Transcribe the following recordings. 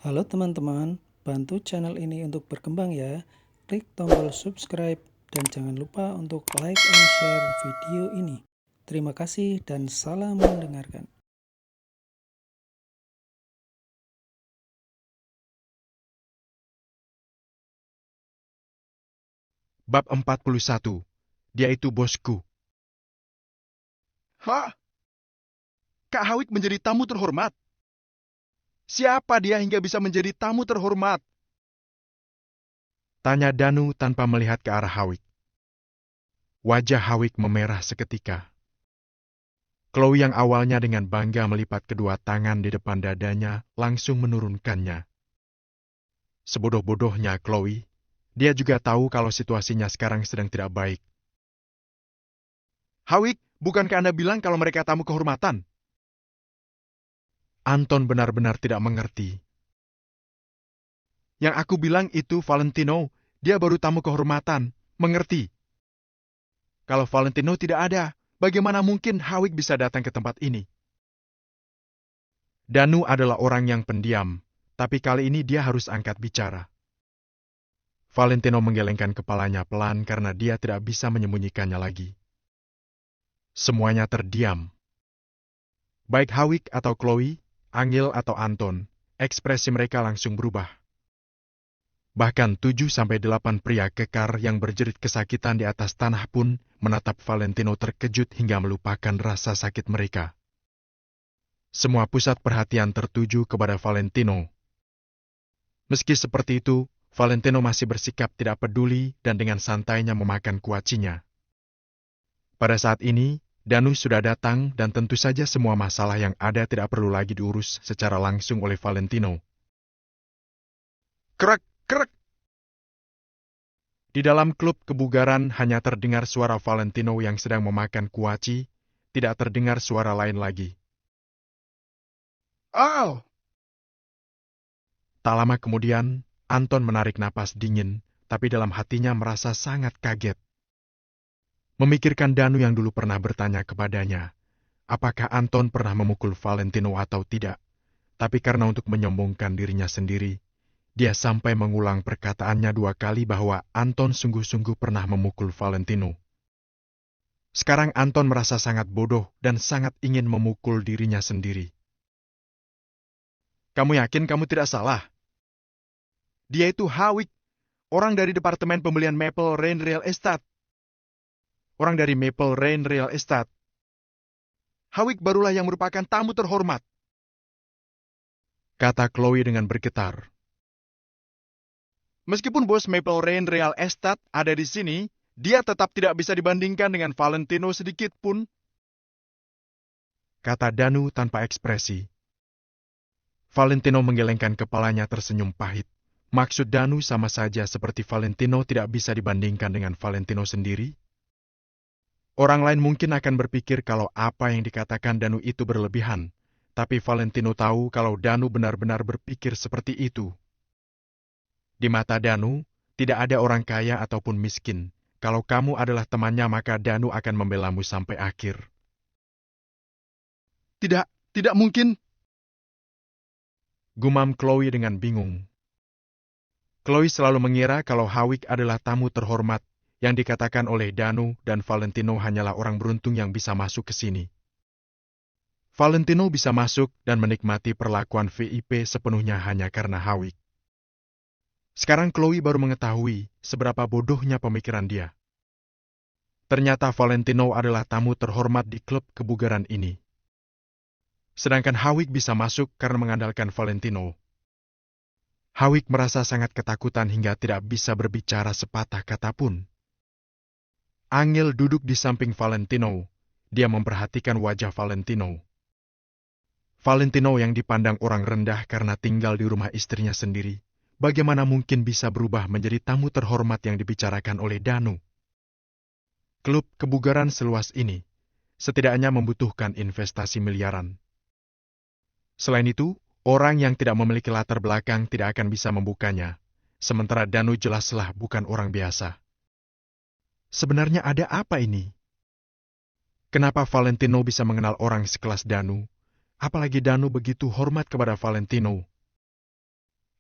Halo teman-teman, bantu channel ini untuk berkembang ya. Klik tombol subscribe dan jangan lupa untuk like and share video ini. Terima kasih dan salam mendengarkan. Bab 41. Dia itu bosku. Hah? Kak Hawik menjadi tamu terhormat? Siapa dia hingga bisa menjadi tamu terhormat? Tanya Danu tanpa melihat ke arah Hawik. Wajah Hawik memerah seketika. Chloe yang awalnya dengan bangga melipat kedua tangan di depan dadanya langsung menurunkannya. Sebodoh-bodohnya Chloe, dia juga tahu kalau situasinya sekarang sedang tidak baik. Hawik, bukankah Anda bilang kalau mereka tamu kehormatan? Anton benar-benar tidak mengerti. Yang aku bilang itu Valentino, dia baru tamu kehormatan, mengerti? Kalau Valentino tidak ada, bagaimana mungkin Hawik bisa datang ke tempat ini? Danu adalah orang yang pendiam, tapi kali ini dia harus angkat bicara. Valentino menggelengkan kepalanya pelan karena dia tidak bisa menyembunyikannya lagi. Semuanya terdiam. Baik Hawik atau Chloe, Angel atau Anton, ekspresi mereka langsung berubah. Bahkan 7-8 pria kekar yang berjerit kesakitan di atas tanah pun menatap Valentino terkejut hingga melupakan rasa sakit mereka. Semua pusat perhatian tertuju kepada Valentino. Meski seperti itu, Valentino masih bersikap tidak peduli dan dengan santainya memakan kuacinya. Pada saat ini, Danu sudah datang dan tentu saja semua masalah yang ada tidak perlu lagi diurus secara langsung oleh Valentino. Krek, krek! Di dalam klub kebugaran hanya terdengar suara Valentino yang sedang memakan kuaci, tidak terdengar suara lain lagi. Oh! Tak lama kemudian, Anton menarik napas dingin, tapi dalam hatinya merasa sangat kaget. Memikirkan Danu yang dulu pernah bertanya kepadanya, apakah Anton pernah memukul Valentino atau tidak, tapi karena untuk menyombongkan dirinya sendiri, dia sampai mengulang perkataannya 2 kali bahwa Anton sungguh-sungguh pernah memukul Valentino. Sekarang Anton merasa sangat bodoh dan sangat ingin memukul dirinya sendiri. Kamu yakin kamu tidak salah? Dia itu Hawik, orang dari Departemen Pembelian Maple Rain Real Estate. Orang dari Maple Rain Real Estate. Hawik barulah yang merupakan tamu terhormat, kata Chloe dengan bergetar. Meskipun bos Maple Rain Real Estate ada di sini, dia tetap tidak bisa dibandingkan dengan Valentino sedikit pun, kata Danu tanpa ekspresi. Valentino menggelengkan kepalanya tersenyum pahit. Maksud Danu sama saja seperti Valentino tidak bisa dibandingkan dengan Valentino sendiri. Orang lain mungkin akan berpikir kalau apa yang dikatakan Danu itu berlebihan, tapi Valentino tahu kalau Danu benar-benar berpikir seperti itu. Di mata Danu, tidak ada orang kaya ataupun miskin. Kalau kamu adalah temannya maka Danu akan membelamu sampai akhir. Tidak, tidak mungkin, gumam Chloe dengan bingung. Chloe selalu mengira kalau Hawik adalah tamu terhormat yang dikatakan oleh Danu dan Valentino hanyalah orang beruntung yang bisa masuk ke sini. Valentino bisa masuk dan menikmati perlakuan VIP sepenuhnya hanya karena Hawik. Sekarang Chloe baru mengetahui seberapa bodohnya pemikiran dia. Ternyata Valentino adalah tamu terhormat di klub kebugaran ini. Sedangkan Hawik bisa masuk karena mengandalkan Valentino. Hawik merasa sangat ketakutan hingga tidak bisa berbicara sepatah kata pun. Angel duduk di samping Valentino. Dia memperhatikan wajah Valentino. Valentino yang dipandang orang rendah karena tinggal di rumah istrinya sendiri, bagaimana mungkin bisa berubah menjadi tamu terhormat yang dibicarakan oleh Danu? Klub kebugaran seluas ini, setidaknya membutuhkan investasi miliaran. Selain itu, orang yang tidak memiliki latar belakang tidak akan bisa membukanya, sementara Danu jelaslah bukan orang biasa. Sebenarnya ada apa ini? Kenapa Valentino bisa mengenal orang sekelas Danu? Apalagi Danu begitu hormat kepada Valentino.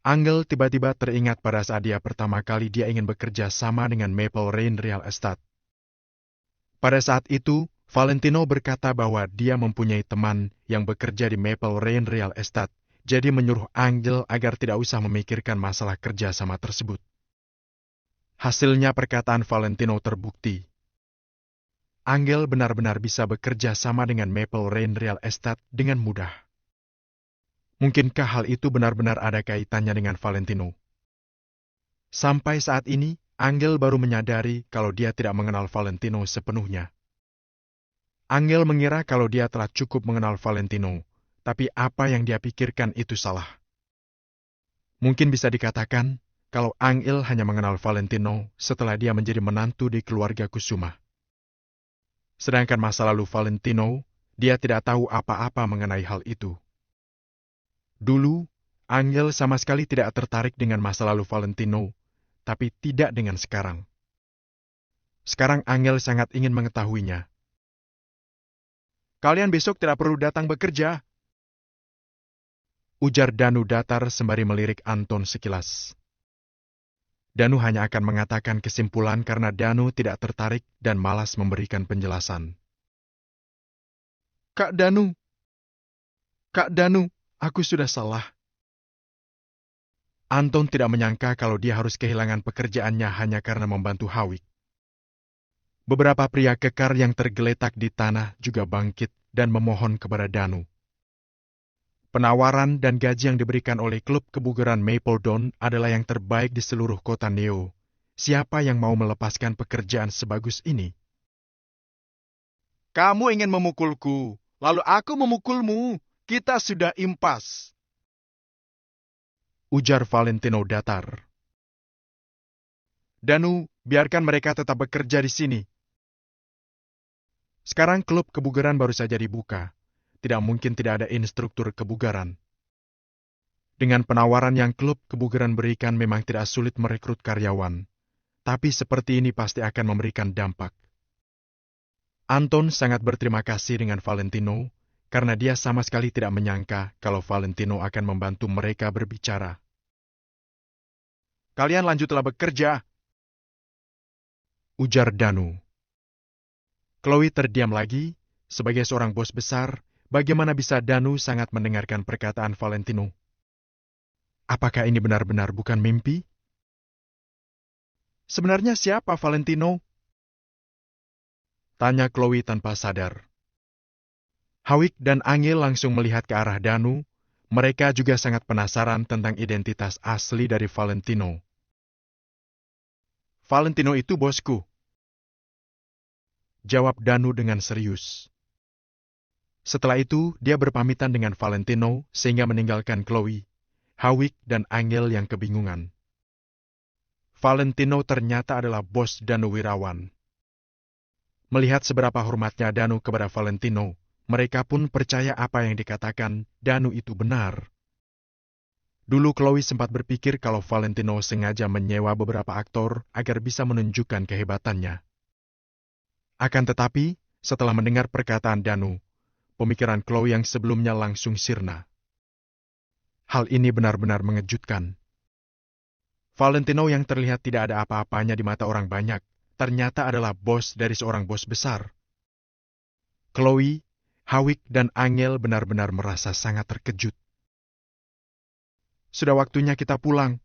Angel tiba-tiba teringat pada saat dia pertama kali dia ingin bekerja sama dengan Maple Rain Real Estate. Pada saat itu, Valentino berkata bahwa dia mempunyai teman yang bekerja di Maple Rain Real Estate, jadi menyuruh Angel agar tidak usah memikirkan masalah kerja sama tersebut. Hasilnya perkataan Valentino terbukti. Angel benar-benar bisa bekerja sama dengan Maple Rain Real Estate dengan mudah. Mungkinkah hal itu benar-benar ada kaitannya dengan Valentino? Sampai saat ini, Angel baru menyadari kalau dia tidak mengenal Valentino sepenuhnya. Angel mengira kalau dia telah cukup mengenal Valentino, tapi apa yang dia pikirkan itu salah. Mungkin bisa dikatakan kalau Angel hanya mengenal Valentino setelah dia menjadi menantu di keluarga Kusuma. Sedangkan masa lalu Valentino, dia tidak tahu apa-apa mengenai hal itu. Dulu, Angel sama sekali tidak tertarik dengan masa lalu Valentino, tapi tidak dengan sekarang. Sekarang Angel sangat ingin mengetahuinya. Kalian besok tidak perlu datang bekerja, ujar Danu datar sembari melirik Anton sekilas. Danu hanya akan mengatakan kesimpulan karena Danu tidak tertarik dan malas memberikan penjelasan. Kak Danu, aku sudah salah. Anton tidak menyangka kalau dia harus kehilangan pekerjaannya hanya karena membantu Hawik. Beberapa pria kekar yang tergeletak di tanah juga bangkit dan memohon kepada Danu. Penawaran dan gaji yang diberikan oleh klub kebugaran Maple Dawn adalah yang terbaik di seluruh kota Neo. Siapa yang mau melepaskan pekerjaan sebagus ini? Kamu ingin memukulku, lalu aku memukulmu. Kita sudah impas, ujar Valentino datar. Danu, biarkan mereka tetap bekerja di sini. Sekarang klub kebugaran baru saja dibuka. Tidak mungkin tidak ada instruktur kebugaran. Dengan penawaran yang klub kebugaran berikan memang tidak sulit merekrut karyawan. Tapi seperti ini pasti akan memberikan dampak. Anton sangat berterima kasih dengan Valentino, karena dia sama sekali tidak menyangka kalau Valentino akan membantu mereka berbicara. Kalian lanjutlah bekerja, ujar Danu. Chloe terdiam lagi. Sebagai seorang bos besar, bagaimana bisa Danu sangat mendengarkan perkataan Valentino? Apakah ini benar-benar bukan mimpi? Sebenarnya siapa Valentino? Tanya Chloe tanpa sadar. Hawik dan Angel langsung melihat ke arah Danu. Mereka juga sangat penasaran tentang identitas asli dari Valentino. Valentino itu bosku, jawab Danu dengan serius. Setelah itu, dia berpamitan dengan Valentino sehingga meninggalkan Chloe, Hawik, dan Angel yang kebingungan. Valentino ternyata adalah bos Danu Wirawan. Melihat seberapa hormatnya Danu kepada Valentino, mereka pun percaya apa yang dikatakan Danu itu benar. Dulu Chloe sempat berpikir kalau Valentino sengaja menyewa beberapa aktor agar bisa menunjukkan kehebatannya. Akan tetapi, setelah mendengar perkataan Danu, pemikiran Chloe yang sebelumnya langsung sirna. Hal ini benar-benar mengejutkan. Valentino yang terlihat tidak ada apa-apanya di mata orang banyak, ternyata adalah bos dari seorang bos besar. Chloe, Hawik, dan Angel benar-benar merasa sangat terkejut. Sudah waktunya kita pulang.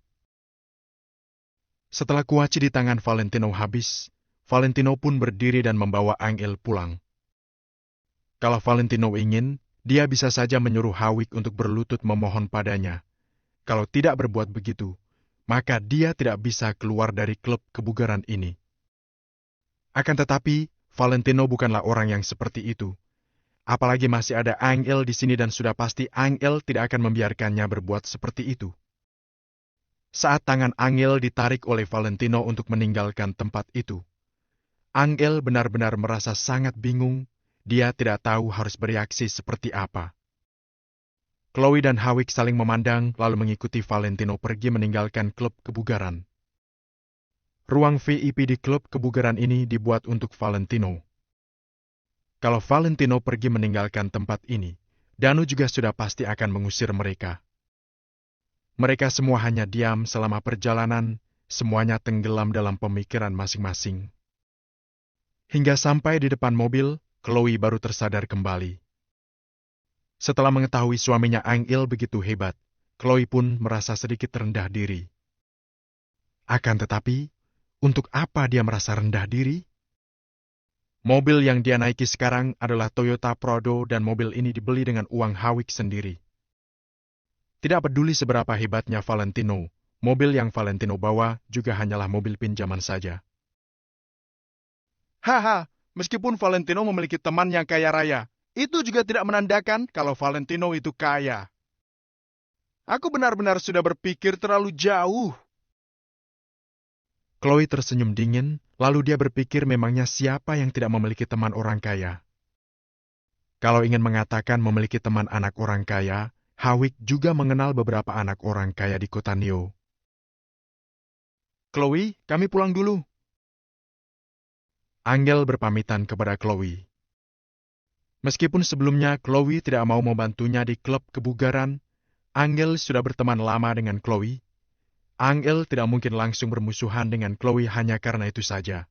Setelah kuaci di tangan Valentino habis, Valentino pun berdiri dan membawa Angel pulang. Kalau Valentino ingin, dia bisa saja menyuruh Hawik untuk berlutut memohon padanya. Kalau tidak berbuat begitu, maka dia tidak bisa keluar dari klub kebugaran ini. Akan tetapi, Valentino bukanlah orang yang seperti itu. Apalagi masih ada Angel di sini dan sudah pasti Angel tidak akan membiarkannya berbuat seperti itu. Saat tangan Angel ditarik oleh Valentino untuk meninggalkan tempat itu, Angel benar-benar merasa sangat bingung. Dia tidak tahu harus bereaksi seperti apa. Chloe dan Hawik saling memandang lalu mengikuti Valentino pergi meninggalkan klub kebugaran. Ruang VIP di klub kebugaran ini dibuat untuk Valentino. Kalau Valentino pergi meninggalkan tempat ini, Danu juga sudah pasti akan mengusir mereka. Mereka semua hanya diam selama perjalanan, semuanya tenggelam dalam pemikiran masing-masing. Hingga sampai di depan mobil, Chloe baru tersadar kembali. Setelah mengetahui suaminya Ang-il begitu hebat, Chloe pun merasa sedikit rendah diri. Akan tetapi, untuk apa dia merasa rendah diri? Mobil yang dia naiki sekarang adalah Toyota Prado dan mobil ini dibeli dengan uang Hawick sendiri. Tidak peduli seberapa hebatnya Valentino, mobil yang Valentino bawa juga hanyalah mobil pinjaman saja. Haha, meskipun Valentino memiliki teman yang kaya raya, itu juga tidak menandakan kalau Valentino itu kaya. Aku benar-benar sudah berpikir terlalu jauh. Chloe tersenyum dingin, lalu dia berpikir memangnya siapa yang tidak memiliki teman orang kaya. Kalau ingin mengatakan memiliki teman anak orang kaya, Hawick juga mengenal beberapa anak orang kaya di kota Neo. Chloe, kami pulang dulu. Angel berpamitan kepada Chloe. Meskipun sebelumnya Chloe tidak mau membantunya di klub kebugaran, Angel sudah berteman lama dengan Chloe. Angel tidak mungkin langsung bermusuhan dengan Chloe hanya karena itu saja.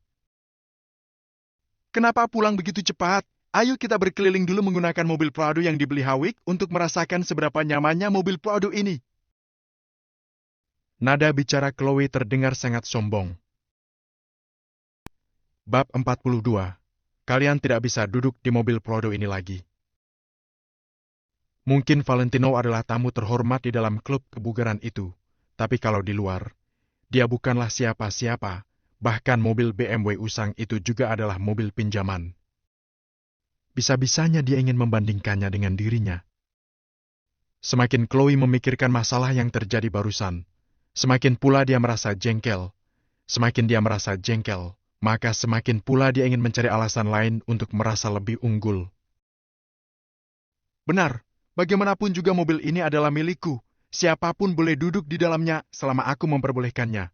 Kenapa pulang begitu cepat? Ayo kita berkeliling dulu menggunakan mobil Prado yang dibeli Hawick untuk merasakan seberapa nyamannya mobil Prado ini. Nada bicara Chloe terdengar sangat sombong. Bab 42. Kalian tidak bisa duduk di mobil Prado ini lagi. Mungkin Valentino adalah tamu terhormat di dalam klub kebugaran itu, tapi kalau di luar, dia bukanlah siapa-siapa, bahkan mobil BMW usang itu juga adalah mobil pinjaman. Bisa-bisanya dia ingin membandingkannya dengan dirinya. Semakin Chloe memikirkan masalah yang terjadi barusan, semakin pula dia merasa jengkel. Semakin dia merasa jengkel, maka semakin pula dia ingin mencari alasan lain untuk merasa lebih unggul. Benar, bagaimanapun juga mobil ini adalah milikku. Siapapun boleh duduk di dalamnya selama aku memperbolehkannya.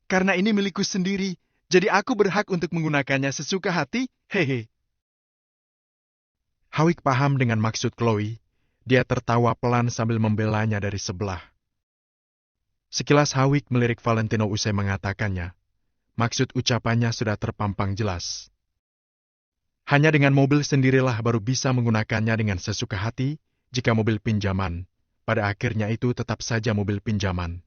Karena ini milikku sendiri, jadi aku berhak untuk menggunakannya sesuka hati, hehe. Hawick paham dengan maksud Chloe. Dia tertawa pelan sambil membelanya dari sebelah. Sekilas Hawick melirik Valentino usai mengatakannya. Maksud ucapannya sudah terpampang jelas. Hanya dengan mobil sendirilah baru bisa menggunakannya dengan sesuka hati, jika mobil pinjaman. Pada akhirnya itu tetap saja mobil pinjaman.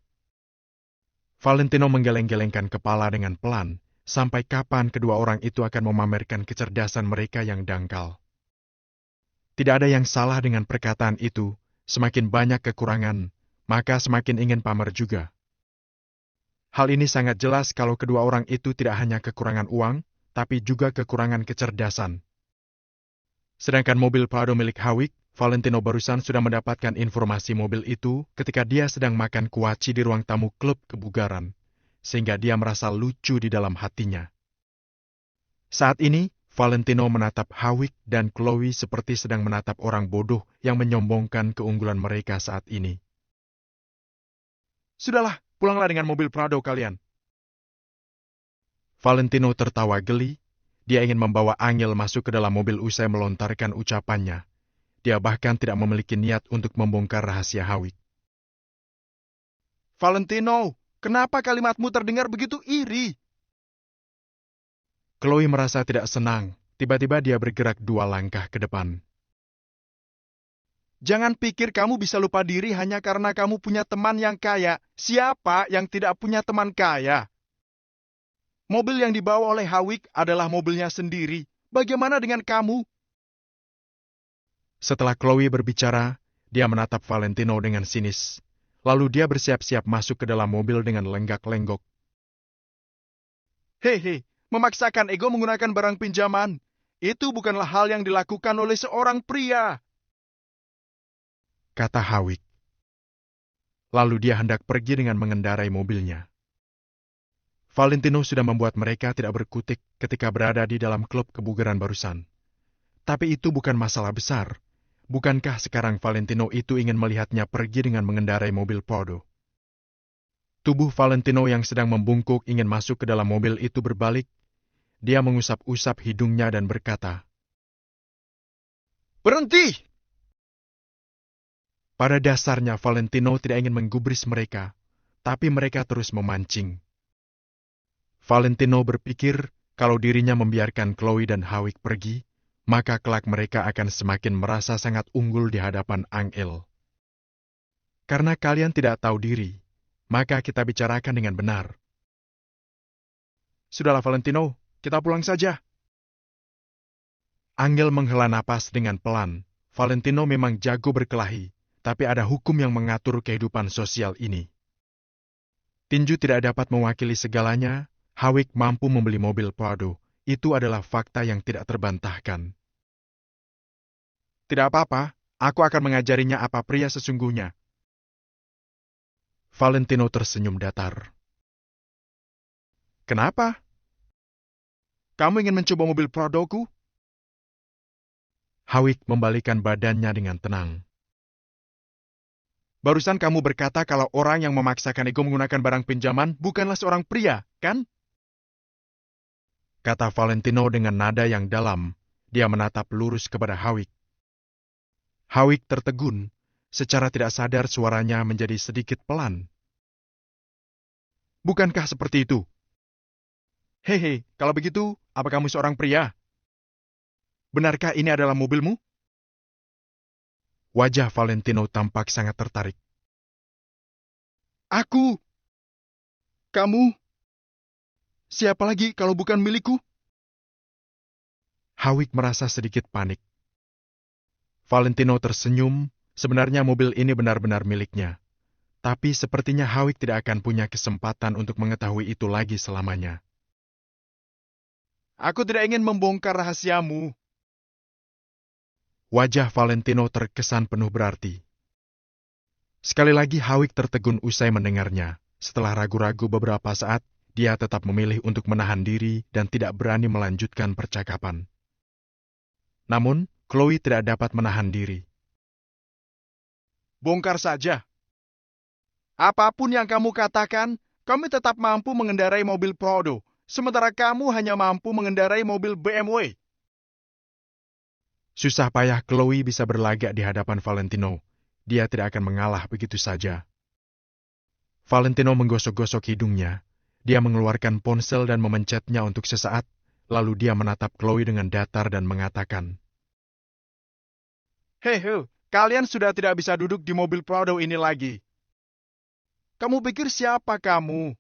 Valentino menggeleng-gelengkan kepala dengan pelan, sampai kapan kedua orang itu akan memamerkan kecerdasan mereka yang dangkal. Tidak ada yang salah dengan perkataan itu, semakin banyak kekurangan, maka semakin ingin pamer juga. Hal ini sangat jelas kalau kedua orang itu tidak hanya kekurangan uang, tapi juga kekurangan kecerdasan. Sedangkan mobil Prado milik Hawick, Valentino barusan sudah mendapatkan informasi mobil itu ketika dia sedang makan kuaci di ruang tamu klub kebugaran, sehingga dia merasa lucu di dalam hatinya. Saat ini, Valentino menatap Hawick dan Chloe seperti sedang menatap orang bodoh yang menyombongkan keunggulan mereka saat ini. Sudahlah, pulanglah dengan mobil Prado kalian. Valentino tertawa geli. Dia ingin membawa Angel masuk ke dalam mobil usai melontarkan ucapannya. Dia bahkan tidak memiliki niat untuk membongkar rahasia Hawick. Valentino, kenapa kalimatmu terdengar begitu iri? Chloe merasa tidak senang. Tiba-tiba dia bergerak 2 langkah ke depan. Jangan pikir kamu bisa lupa diri hanya karena kamu punya teman yang kaya. Siapa yang tidak punya teman kaya? Mobil yang dibawa oleh Hawick adalah mobilnya sendiri. Bagaimana dengan kamu? Setelah Chloe berbicara, dia menatap Valentino dengan sinis. Lalu dia bersiap-siap masuk ke dalam mobil dengan lenggak-lenggok. Hehe, memaksakan ego menggunakan barang pinjaman. Itu bukanlah hal yang dilakukan oleh seorang pria, kata Hawick. Lalu dia hendak pergi dengan mengendarai mobilnya. Valentino sudah membuat mereka tidak berkutik ketika berada di dalam klub kebugaran barusan. Tapi itu bukan masalah besar. Bukankah sekarang Valentino itu ingin melihatnya pergi dengan mengendarai mobil Prado? Tubuh Valentino yang sedang membungkuk ingin masuk ke dalam mobil itu berbalik. Dia mengusap-usap hidungnya dan berkata, "Berhenti!" Pada dasarnya Valentino tidak ingin menggubris mereka, tapi mereka terus memancing. Valentino berpikir kalau dirinya membiarkan Chloe dan Hawick pergi, maka kelak mereka akan semakin merasa sangat unggul di hadapan Angel. Karena kalian tidak tahu diri, maka kita bicarakan dengan benar. Sudahlah Valentino, kita pulang saja. Angel menghela napas dengan pelan. Valentino memang jago berkelahi, tapi ada hukum yang mengatur kehidupan sosial ini. Tinju tidak dapat mewakili segalanya. Hawick mampu membeli mobil Prado. Itu adalah fakta yang tidak terbantahkan. Tidak apa-apa, aku akan mengajarinya apa pria sesungguhnya. Valentino tersenyum datar. Kenapa? Kamu ingin mencoba mobil Pradoku? Hawick membalikan badannya dengan tenang. Barusan kamu berkata kalau orang yang memaksakan ego menggunakan barang pinjaman bukanlah seorang pria, kan? Kata Valentino dengan nada yang dalam. Dia menatap lurus kepada Hawick. Hawick tertegun. Secara tidak sadar suaranya menjadi sedikit pelan. Bukankah seperti itu? Hehe, kalau begitu, apa kamu seorang pria? Benarkah ini adalah mobilmu? Wajah Valentino tampak sangat tertarik. Aku? Kamu? Siapa lagi kalau bukan milikku? Hawick merasa sedikit panik. Valentino tersenyum, sebenarnya mobil ini benar-benar miliknya. Tapi sepertinya Hawick tidak akan punya kesempatan untuk mengetahui itu lagi selamanya. Aku tidak ingin membongkar rahasiamu. Wajah Valentino terkesan penuh berarti. Sekali lagi Hawick tertegun usai mendengarnya. Setelah ragu-ragu beberapa saat, dia tetap memilih untuk menahan diri dan tidak berani melanjutkan percakapan. Namun, Chloe tidak dapat menahan diri. Bongkar saja. Apapun yang kamu katakan, kami tetap mampu mengendarai mobil Prado, sementara kamu hanya mampu mengendarai mobil BMW. Susah payah Chloe bisa berlagak di hadapan Valentino. Dia tidak akan mengalah begitu saja. Valentino menggosok-gosok hidungnya. Dia mengeluarkan ponsel dan memencetnya untuk sesaat, lalu dia menatap Chloe dengan datar dan mengatakan, Hei, kalian sudah tidak bisa duduk di mobil Prado ini lagi. Kamu pikir siapa kamu?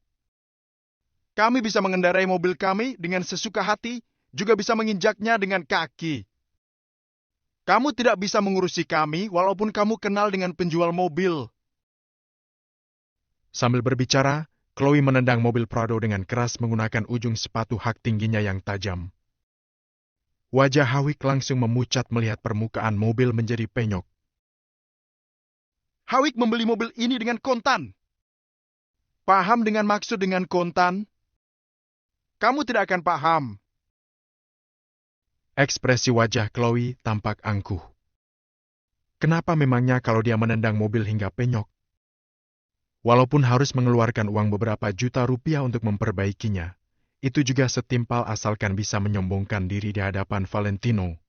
Kami bisa mengendarai mobil kami dengan sesuka hati, juga bisa menginjaknya dengan kaki. Kamu tidak bisa mengurusi kami walaupun kamu kenal dengan penjual mobil. Sambil berbicara, Chloe menendang mobil Prado dengan keras menggunakan ujung sepatu hak tingginya yang tajam. Wajah Hawick langsung memucat melihat permukaan mobil menjadi penyok. Hawick membeli mobil ini dengan kontan. Paham dengan maksud dengan kontan? Kamu tidak akan paham. Ekspresi wajah Chloe tampak angkuh. Kenapa memangnya kalau dia menendang mobil hingga penyok? Walaupun harus mengeluarkan uang beberapa juta rupiah untuk memperbaikinya, itu juga setimpal asalkan bisa menyombongkan diri di hadapan Valentino.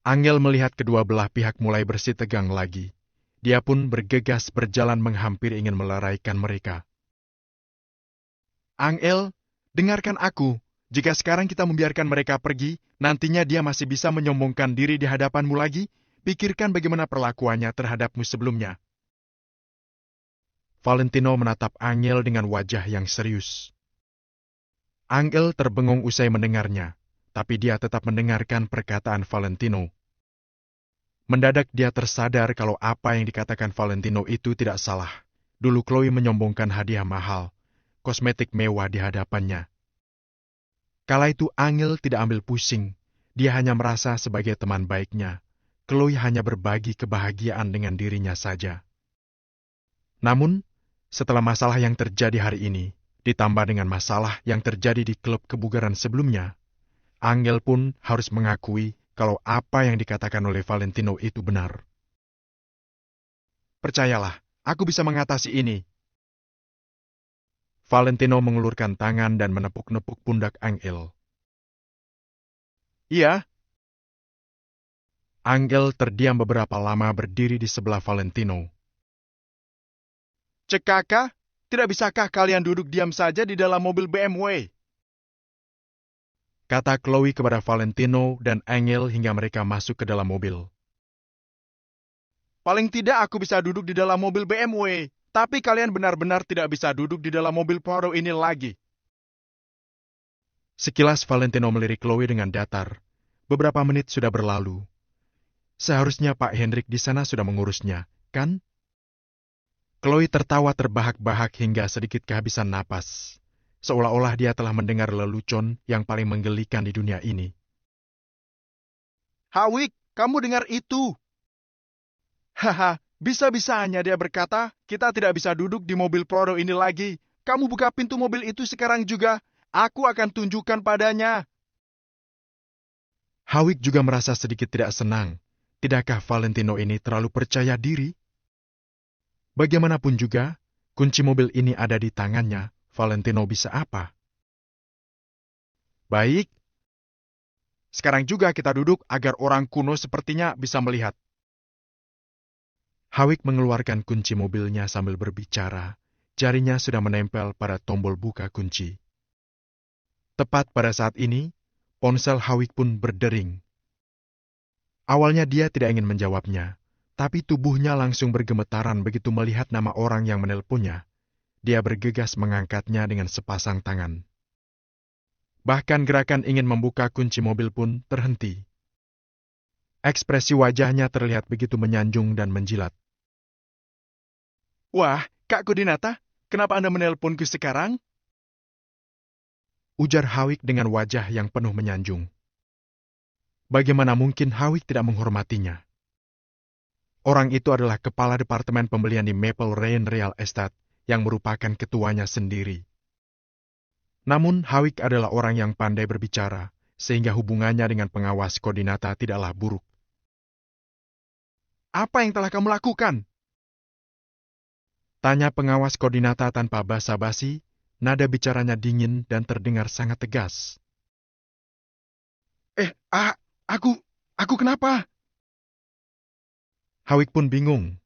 Angel melihat kedua belah pihak mulai bersitegang lagi. Dia pun bergegas berjalan menghampiri ingin meleraikan mereka. Angel, dengarkan aku. Jika sekarang kita membiarkan mereka pergi, nantinya dia masih bisa menyombongkan diri di hadapanmu lagi. Pikirkan bagaimana perlakuannya terhadapmu sebelumnya. Valentino menatap Angel dengan wajah yang serius. Angel terbengung usai mendengarnya, tapi dia tetap mendengarkan perkataan Valentino. Mendadak dia tersadar kalau apa yang dikatakan Valentino itu tidak salah. Dulu Chloe menyombongkan hadiah mahal, kosmetik mewah di hadapannya. Kala itu Angel tidak ambil pusing, dia hanya merasa sebagai teman baiknya. Chloe hanya berbagi kebahagiaan dengan dirinya saja. Namun, setelah masalah yang terjadi hari ini, ditambah dengan masalah yang terjadi di klub kebugaran sebelumnya, Angel pun harus mengakui kalau apa yang dikatakan oleh Valentino itu benar. Percayalah, aku bisa mengatasi ini. Valentino mengulurkan tangan dan menepuk-nepuk pundak Angel. Iya. Angel terdiam beberapa lama berdiri di sebelah Valentino. Cek kakak, tidak bisakah kalian duduk diam saja di dalam mobil BMW? Kata Chloe kepada Valentino dan Angel hingga mereka masuk ke dalam mobil. Paling tidak aku bisa duduk di dalam mobil BMW, tapi kalian benar-benar tidak bisa duduk di dalam mobil Poirot ini lagi. Sekilas Valentino melirik Chloe dengan datar. Beberapa menit sudah berlalu. Seharusnya Pak Hendrik di sana sudah mengurusnya, kan? Chloe tertawa terbahak-bahak hingga sedikit kehabisan napas. Seolah-olah dia telah mendengar lelucon yang paling menggelikan di dunia ini. Hawick, kamu dengar itu? Haha, bisa-bisanya dia berkata, kita tidak bisa duduk di mobil Poirot ini lagi. Kamu buka pintu mobil itu sekarang juga. Aku akan tunjukkan padanya. Hawick juga merasa sedikit tidak senang. Tidakkah Valentino ini terlalu percaya diri? Bagaimanapun juga, kunci mobil ini ada di tangannya. Valentino bisa apa? Baik. Sekarang juga kita duduk agar orang kuno sepertinya bisa melihat. Hawick mengeluarkan kunci mobilnya sambil berbicara. Jarinya sudah menempel pada tombol buka kunci. Tepat pada saat ini, ponsel Hawick pun berdering. Awalnya dia tidak ingin menjawabnya, tapi tubuhnya langsung bergemetaran begitu melihat nama orang yang menelponnya. Dia bergegas mengangkatnya dengan sepasang tangan. Bahkan gerakan ingin membuka kunci mobil pun terhenti. Ekspresi wajahnya terlihat begitu menyanjung dan menjilat. Wah, Kak Kodinata, kenapa Anda menelponku sekarang? Ujar Hawick dengan wajah yang penuh menyanjung. Bagaimana mungkin Hawick tidak menghormatinya? Orang itu adalah kepala departemen pembelian di Maple Rain Real Estate yang merupakan ketuanya sendiri. Namun Hawick adalah orang yang pandai berbicara, sehingga hubungannya dengan pengawas Kodinata tidaklah buruk. Apa yang telah kamu lakukan? Tanya pengawas Kodinata tanpa basa-basi, nada bicaranya dingin dan terdengar sangat tegas. Aku kenapa? Hawick pun bingung.